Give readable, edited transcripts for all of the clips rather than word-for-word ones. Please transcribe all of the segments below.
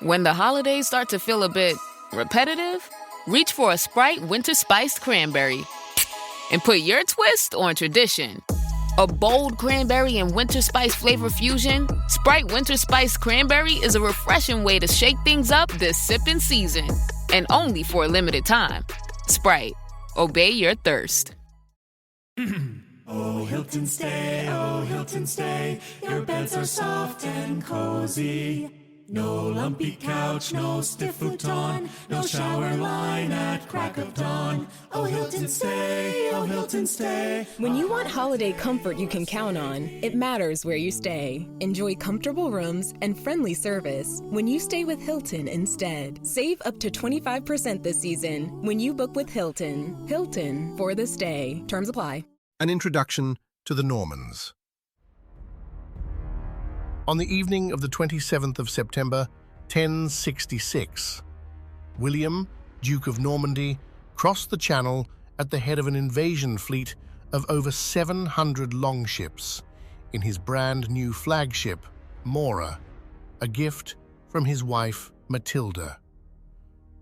When the holidays start to feel a bit repetitive, reach for a Sprite Winter Spiced Cranberry and put your twist on tradition. A bold cranberry and winter spice flavor fusion, Sprite Winter Spiced Cranberry is a refreshing way to shake things up this sipping season. And only for a limited time. Sprite. Obey your thirst. Oh, Hilton stay, your beds are soft and cozy. No lumpy couch, no stiff futon, no shower line at crack of dawn. Oh, Hilton stay. When you want holiday comfort you can count on, it matters where you stay. Enjoy comfortable rooms and friendly service when you stay with Hilton instead. Save up to 25% this season when you book with Hilton. Hilton for the stay. Terms apply. An introduction to the Normans. On the evening of the 27th of September, 1066, William, Duke of Normandy, crossed the Channel at the head of an invasion fleet of over 700 longships in his brand new flagship, Mora, a gift from his wife, Matilda.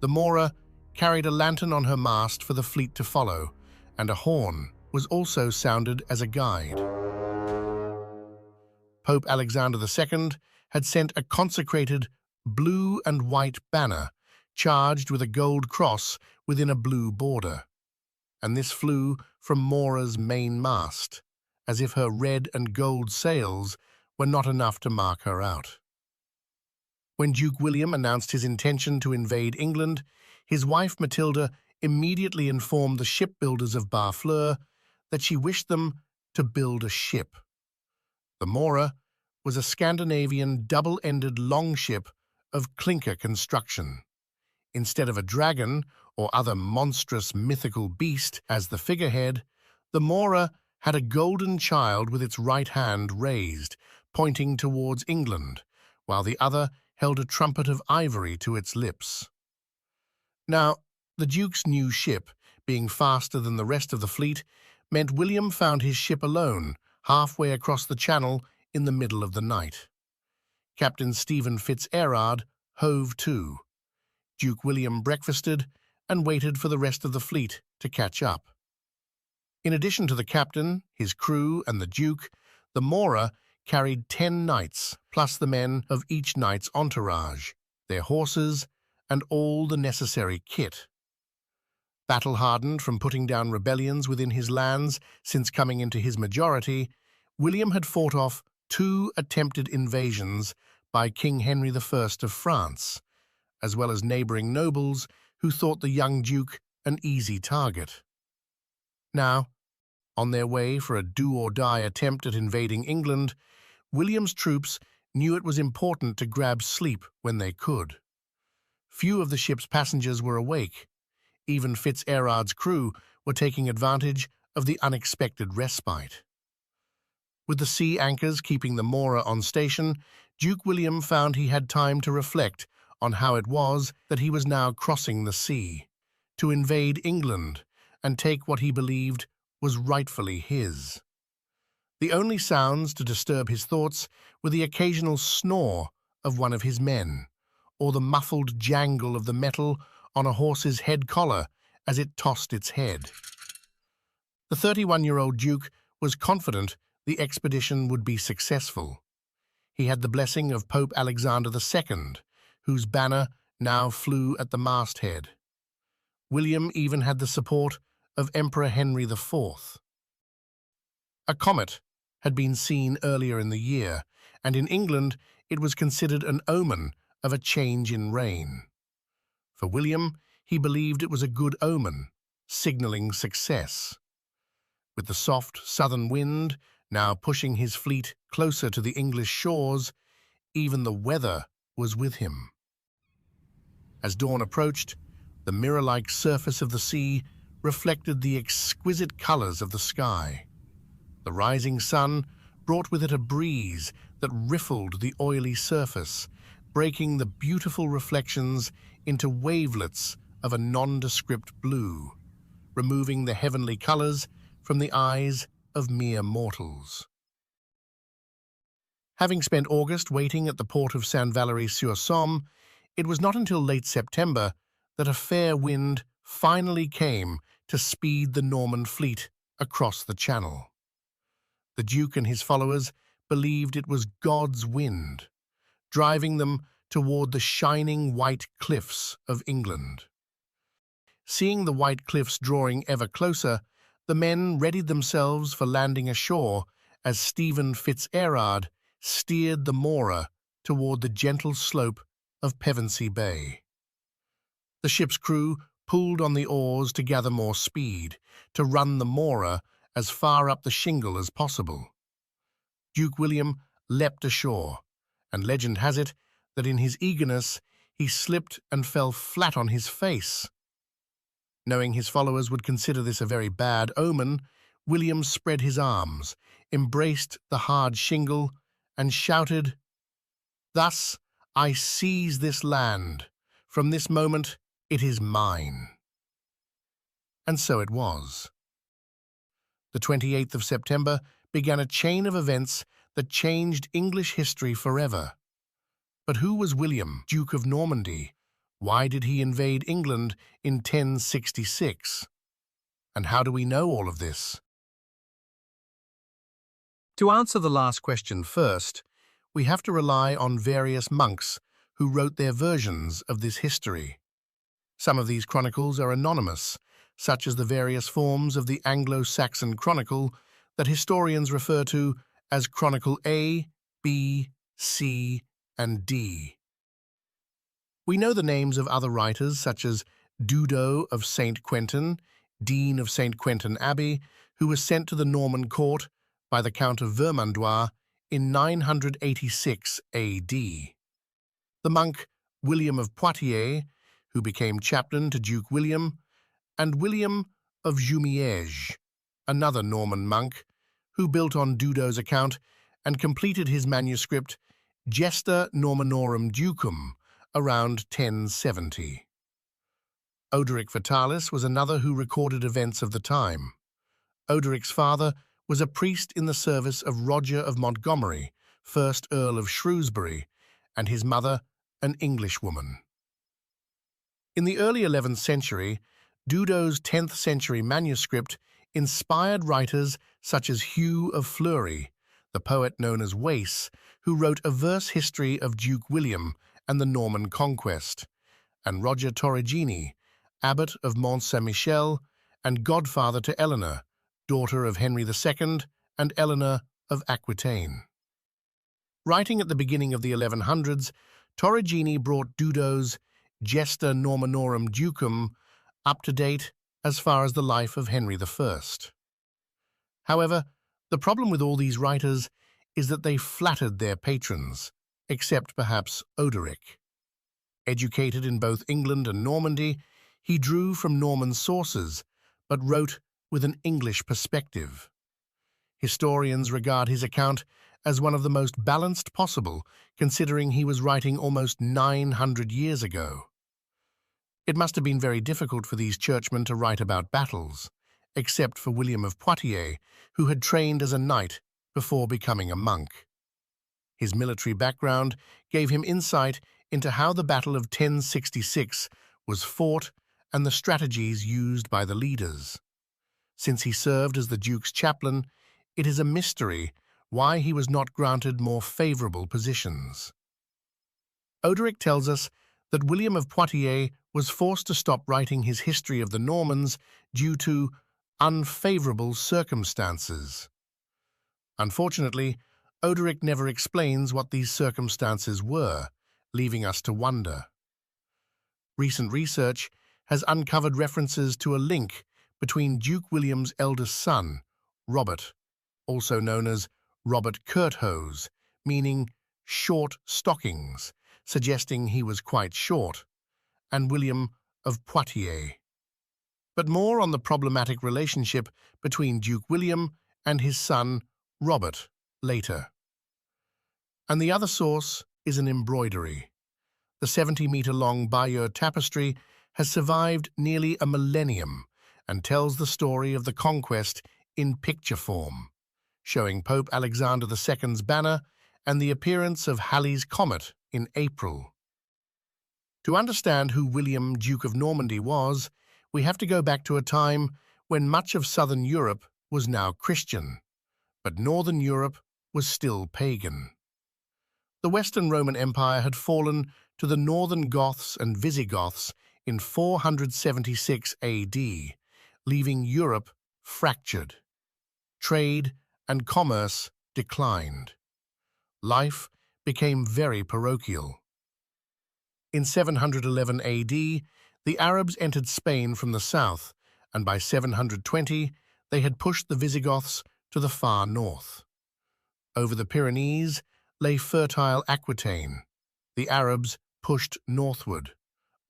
The Mora carried a lantern on her mast for the fleet to follow, and a horn was also sounded as a guide. Pope Alexander II had sent a consecrated blue and white banner charged with a gold cross within a blue border, and this flew from Mora's main mast, as if her red and gold sails were not enough to mark her out. When Duke William announced his intention to invade England, his wife Matilda immediately informed the shipbuilders of Barfleur that she wished them to build a ship. The Mora was a Scandinavian double-ended longship of clinker construction. Instead of a dragon or other monstrous mythical beast as the figurehead, the Mora had a golden child with its right hand raised, pointing towards England, while the other held a trumpet of ivory to its lips. Now, the Duke's new ship, being faster than the rest of the fleet, meant William found his ship alone, halfway across the Channel in the middle of the night. Captain Stephen Fitz-Erard hove to. Duke William breakfasted and waited for the rest of the fleet to catch up. In addition to the captain, his crew, and the Duke, the Mora carried 10 knights, plus the men of each knight's entourage, their horses, and all the necessary kit. Battle-hardened from putting down rebellions within his lands since coming into his majority, William had fought off 2 attempted invasions by King Henry I of France, as well as neighboring nobles who thought the young Duke an easy target. Now, on their way for a do-or-die attempt at invading England, William's troops knew it was important to grab sleep when they could. Few of the ship's passengers were awake. Even Fitz-Erard's crew were taking advantage of the unexpected respite. With the sea anchors keeping the Mora on station, Duke William found he had time to reflect on how it was that he was now crossing the sea, to invade England and take what he believed was rightfully his. The only sounds to disturb his thoughts were the occasional snore of one of his men, or the muffled jangle of the metal on a horse's head collar as it tossed its head. The 31-year-old Duke was confident the expedition would be successful. He had the blessing of Pope Alexander II, whose banner now flew at the masthead. William even had the support of Emperor Henry IV. A comet had been seen earlier in the year, and in England it was considered an omen of a change in reign. For William, he believed it was a good omen, signaling success. With the soft southern wind now pushing his fleet closer to the English shores, even the weather was with him. As dawn approached, the mirror-like surface of the sea reflected the exquisite colors of the sky. The rising sun brought with it a breeze that riffled the oily surface, breaking the beautiful reflections into wavelets of a nondescript blue, removing the heavenly colors from the eyes of mere mortals. Having spent August waiting at the port of Saint-Valery-sur-Somme, It was not until late September that a fair wind finally came to speed the Norman fleet across the Channel. The Duke and his followers believed it was God's wind, driving them toward the shining white cliffs of England. Seeing the white cliffs drawing ever closer, the men readied themselves for landing ashore as Stephen Fitz-Erard steered the Mora toward the gentle slope of Pevensey Bay. The ship's crew pulled on the oars to gather more speed, to run the Mora as far up the shingle as possible. Duke William leapt ashore, and legend has it that in his eagerness he slipped and fell flat on his face. Knowing his followers would consider this a very bad omen, William spread his arms, embraced the hard shingle, and shouted, "Thus I seize this land. From this moment it is mine." And so it was. The 28th of September began a chain of events that changed English history forever. But who was William, Duke of Normandy? Why did he invade England in 1066? And how do we know all of this? To answer the last question first, we have to rely on various monks who wrote their versions of this history. Some of these chronicles are anonymous, such as the various forms of the Anglo-Saxon chronicle that historians refer to as Chronicle A, B, C, and D. We know the names of other writers such as Dudo of St. Quentin, Dean of St. Quentin Abbey, who was sent to the Norman court by the Count of Vermandois in 986 A.D. The monk William of Poitiers, who became chaplain to Duke William, and William of Jumièges, another Norman monk, who built on Dudo's account and completed his manuscript Gesta Normanorum Ducum around 1070. Odoric Vitalis was another who recorded events of the time. Odoric's father was a priest in the service of Roger of Montgomery, 1st Earl of Shrewsbury, and his mother an Englishwoman. In the early 11th century, Dudo's 10th century manuscript inspired writers such as Hugh of Fleury, the poet known as Wace, who wrote a verse history of Duke William and the Norman conquest, and Roger Torrigini, abbot of Mont Saint-Michel and godfather to Eleanor, daughter of Henry II and Eleanor of Aquitaine. Writing at the beginning of the 1100s, Torrigini brought Dudo's Gesta Normanorum Ducum up to date as far as the life of Henry I. However, the problem with all these writers is that they flattered their patrons, except perhaps Odoric. Educated in both England and Normandy, he drew from Norman sources, but wrote with an English perspective. Historians regard his account as one of the most balanced possible, considering he was writing almost 900 years ago. It must have been very difficult for these churchmen to write about battles, except for William of Poitiers, who had trained as a knight before becoming a monk. His military background gave him insight into how the Battle of 1066 was fought and the strategies used by the leaders. Since he served as the Duke's chaplain, it is a mystery why he was not granted more favorable positions. Odoric tells us that William of Poitiers was forced to stop writing his history of the Normans due to unfavorable circumstances. Unfortunately, Odoric never explains what these circumstances were, leaving us to wonder. Recent research has uncovered references to a link between Duke William's eldest son, Robert, also known as Robert Curthose, meaning short stockings, suggesting he was quite short, and William of Poitiers. But more on the problematic relationship between Duke William and his son, Robert, later. And the other source is an embroidery. The 70-meter-long Bayeux tapestry has survived nearly a millennium and tells the story of the conquest in picture form, showing Pope Alexander II's banner and the appearance of Halley's Comet in April. To understand who William, Duke of Normandy was, we have to go back to a time when much of southern Europe was now Christian, but northern Europe was still pagan. The Western Roman Empire had fallen to the northern Goths and Visigoths in 476 AD, leaving Europe fractured. Trade and commerce declined. Life became very parochial. In 711 AD, the Arabs entered Spain from the south, and by 720 they had pushed the Visigoths to the far north. Over the Pyrenees lay fertile Aquitaine. The Arabs pushed northward,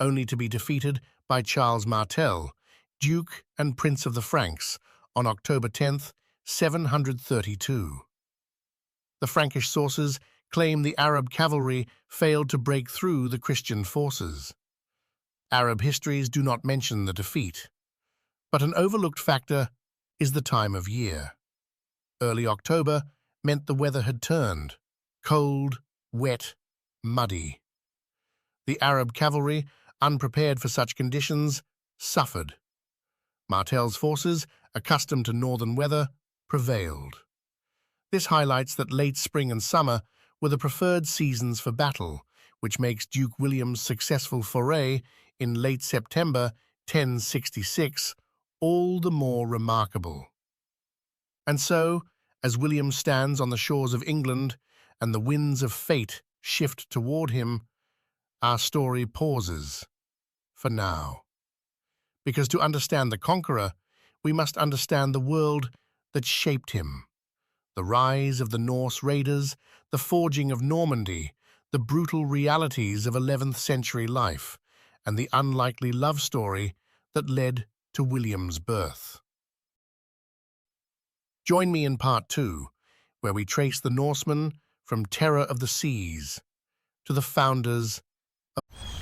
only to be defeated by Charles Martel, Duke and Prince of the Franks, on October 10, 732. The Frankish sources claim the Arab cavalry failed to break through the Christian forces. Arab histories do not mention the defeat, but an overlooked factor is the time of year. Early October meant the weather had turned, cold, wet, muddy. The Arab cavalry, unprepared for such conditions, suffered. Martel's forces, accustomed to northern weather, prevailed. This highlights that late spring and summer were the preferred seasons for battle, which makes Duke William's successful foray in late September 1066 all the more remarkable. And so, as William stands on the shores of England and the winds of fate shift toward him, our story pauses, for now. Because to understand the conqueror, we must understand the world that shaped him. The rise of the Norse raiders, the forging of Normandy, the brutal realities of 11th century life, and the unlikely love story that led to William's birth. Join me in part 2, where we trace the Norsemen from terror of the seas to the founders.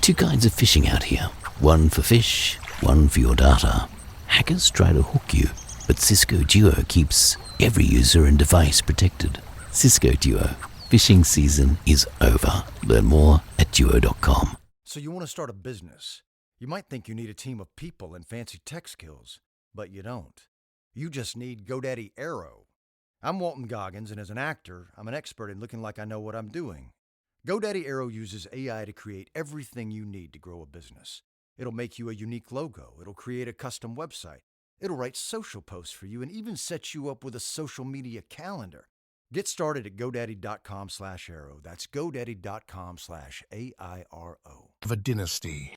Two kinds of phishing out here. One for fish, one for your data. Hackers try to hook you, but Cisco Duo keeps every user and device protected. Cisco Duo. Phishing season is over. Learn more at duo.com. So you want to start a business. You might think you need a team of people and fancy tech skills, but you don't. You just need GoDaddy Aero. I'm Walton Goggins, and as an actor, I'm an expert in looking like I know what I'm doing. GoDaddy Aero uses AI to create everything you need to grow a business. It'll make you a unique logo. It'll create a custom website. It'll write social posts for you and even set you up with a social media calendar. Get started at GoDaddy.com/Aero. That's GoDaddy.com/AIRO. Of a dynasty.